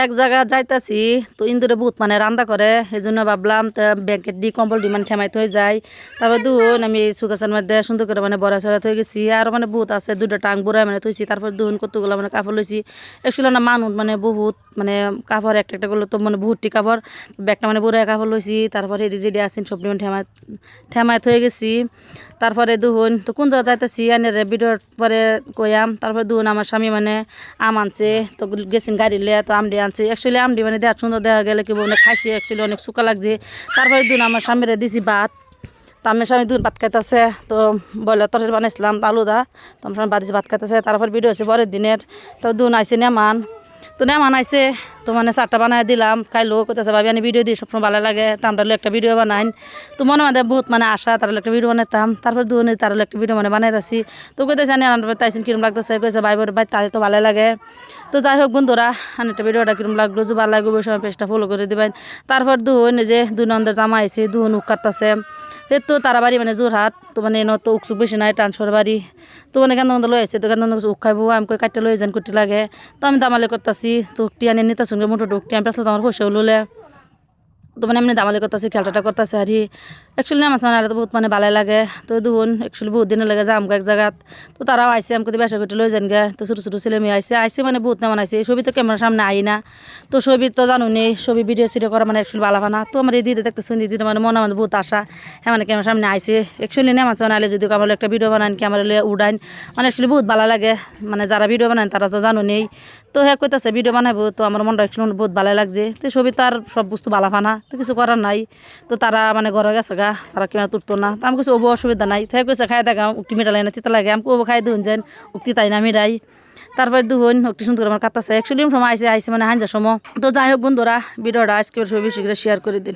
এক জায়গা যাইতাছি তো ইন্দুরে বহুত মানে রান্না করে এই জন্য ভাবলাম তো ব্যাংকেট দি কম্বল দি মানে ঠেমাই থয়ে যায়। তারপর দুন আমি সুগাছের মধ্যে সুন্দর করে মানে বড়া সরা থয়ে গেছি আর মানে বহুত আছে দুটো টাং বুড়া মানে থইছি। তারপর দুন কতগুলো মানে কাপড় লইছি একচুয়ালি না মানুষ মানে বহুত মানে কাপড় একটা একটা করলো তো মানে বহুতটি কাপড় ব্যাগটা মানে বুড়া কাপড় লইছি। তারপরে এটি যেটি আসেন সবটি মানে ঠেমাই থয়ে গেছি। তারপরে দুহুন তো কোন জায়গা যাইতেছি এনে ভিডিওর পরে কইয়াম। তারপরে দুহুন আমার স্বামী মানে আম আনছে তো গেছেন গাড়ি লিয়ে তো আমডি আনছে একচুয়ালি আমডি মানে দেখ সুন্দর দেখা গেলে কি মানে খাইছি একচুয়ালি অনেক শুকা লাগছে। তারপরে দুন আমার স্বামীরে দিছি ভাত তো আমার স্বামী দুধ ভাত খাইতেছে তো বলে তরকারি বানাইছিলাম আলুদা তো আমার স্বামী ভাত দিছি ভাত খাইতেছে। তারপর ভিডিও হচ্ছে পরের দিনের তো দুন আইসে নেমান তো নেমান আইসে তো মানে চারটা বানাই দিলাম খাইলো কোথাছে ভাবি আমি ভিডিও দিই সবসময় ভালো লাগে তো আমরা একটা ভিডিও বানাই তো মনে মধ্যে বহুত মানে আশা তারা একটা ভিডিও বানাইতাম। তারপর দুন তারা একটা ভিডিও মানে বানাইতেছি তো কইতেছে আনি রান্না তাইছেন কিরম লাগতেছে কইছে ভাই ভাই তাহলে তো ভালো লাগে। তো যাই হোক বন্ধুরা একটা ভিডিওটা কিরম লাগলো যদি ভালো লাগবে ওই সময় পেজটা ফলো করে দিবেন। তারপর দুন যে দুই নন্দের জামা আইছে দুন উক কাটতেছে তো তারা বাড়ি মানে জোরহাট তো মানে এনে তো উকসুক বেশি নাই ট্রান্সফার বাড়ি তো মানে কেন লই আছে তো কেন উক খাইবো আমি কই কাটতে লই যান করতে লাগে তো আমি দামালে করতেছি তো উকটি আনি নিতে সঙ্গে মোটো উকটি আমি পেছলে আমার পয়সাও লুলে তো মানে এমনি দামালি করতেছি খেলটাটা করতেছে আর একচুয়ালি আমার মানে বহুত মানে ভালো লাগে। তো দুন একচুয়ালি বহুত দিনের লাগে যাম এক জায়গাত তো তারাও আইসে আমাকে বেসা করতে লই যান গে তো ছোটো ছোটো ছেলে মেয়ে আইসে মানে বহুত নেমন আইসে ছবি তো ক্যামেরার সামনে আই না তো ছবি তো জানো নেই ছবি ভিডিও সিডিও করা মানে একচুয়ালি ভালো না তো আমার এই দিদি দেখতে শুনি দিদি মানে মনে মানে বহুত আশা হ্যাঁ মানে ক্যামেরার সামনে আইসে একচুয়ালি নেমা চাইলে যদি আমার একটা ভিডিও বানান ক্যামেরা লিয়ে উড়াইন মানে একচুয়ালি বহুত ভালো লাগে মানে যারা ভিডিও বানান তারা তো জানো নেই তো হ্যাঁ কইতাছে ভিডিও বানাবো তো আমার মনটা একচুয়ালি বহুত ভালো লাগছে তো ছবি তার সব বস্তু ভালো না তো কিছু করার নাই তো তারা মানে ঘরে গেছে গা তারা কিনা তুলতো না তো আমি কিছু ওবো অসুবিধা নাই তাই কইছে খাই দেখা উক্তি মিটালাই না তিতা লাগে আমি ওবো খাই দুন যেন উক্তি তাই না মিরাই। তারপরে দুহন একটু সুন্দর আমার কাটাছে একচুয়ালি সময় আইসে মানে হাঞ্জার সময় তো যাই হোক বন্ধুরা ভিডিওটা আজকে বেশি করে শেয়ার করে দিন।